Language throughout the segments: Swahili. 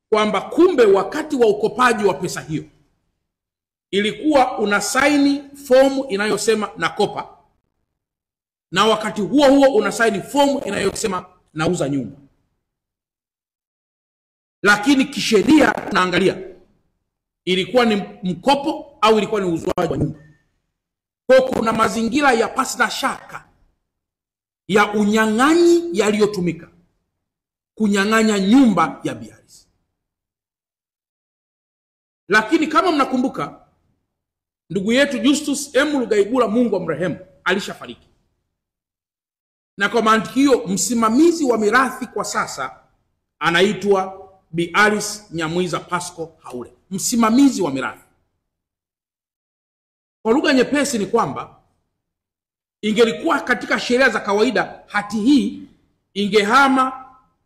kwamba kumbe wakati wa ukopaji wa pesa hiyo ilikuwa unasaini fomu inayosema nakopa, na wakati huo huo unasaini fomu inayosema nauza nyumba. Lakini kisheria tunaangalia ilikuwa ni mkopo au ilikuwa ni uuzwaji wa nyumba. Kwa kuna mazingira ya pasi na shaka ya unyang'anyi yaliyotumika kunyang'anya nyumba ya Bi Alice. Lakini kama mnakumbuka, ndugu yetu Justus M. Lugaibula, Mungu amrehemu, alishafariki. Na kwa mantiki hiyo msimamizi wa mirathi kwa sasa anaitwa Bi Alice Nyamwiza Pasco Haule, msimamizi wa mirathi. Kwa lugha nyepesi ni kwamba ingelikuwa katika sheria za kawaida, hati hii ingehama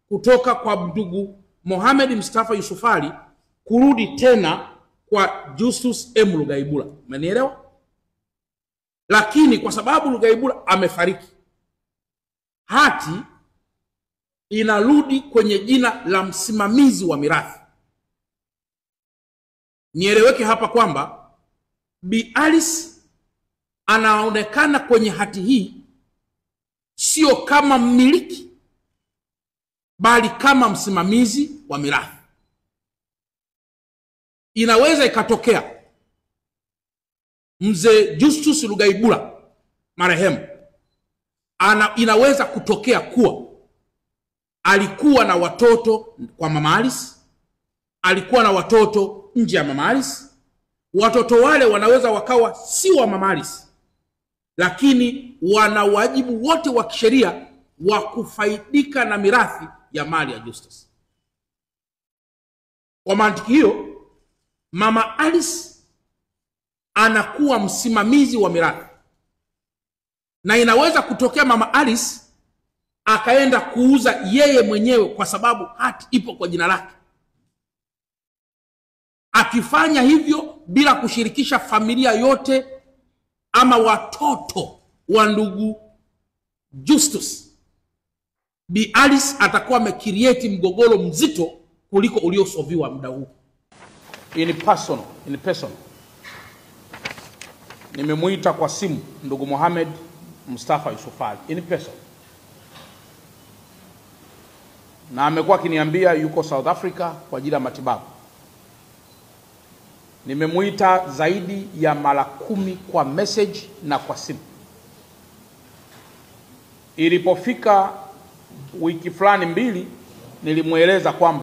kutoka kwa ndugu Mohamed Mustafa Yusuf Ali kurudi tena kwa Justus M. Lugaibula. Umenielewa? Lakini kwa sababu Lugaibula amefariki, hati inarudi kwenye jina la msimamizi wa mirathi. Nieleweke hapa kwamba Bi Alice anaonekana kwenye hati hii sio kama mmiliki, bali kama msimamizi wa mirathi. Inaweza ikatokea mzee Justus Lugaibula marehemu inaweza kutokea kuwa alikuwa na watoto kwa Mama Alice, alikuwa na watoto nje ya Mama Alice. Watoto wale wanaweza wakawa si wa Mama Alice, lakini wana wajibu wote wa kisheria wa kufaidika na mirathi ya mali ya Justus. Kwa mantiki hiyo, Mama Alice anakuwa msimamizi wa mirathi, na inaweza kutokea Mama Alice akaenda kuuza yeye mwenyewe kwa sababu hati ipo kwa jina lake. Akifanya hivyo bila kushirikisha familia yote ama watoto wa ndugu Justus, Bi Alice atakuwa amecreate mgogoro mzito kuliko uliosolviwa muda huu. In person. Nimemuita kwa simu ndugu Mohamed Mustafa Yusuf Ali in person, na amekuwa akiniambia yuko South Africa kwa ajili ya matibabu. Nimemuita zaidi ya mara 10 kwa message na kwa simu. Ilipofika wiki fulani mbili, nilimueleza kwamba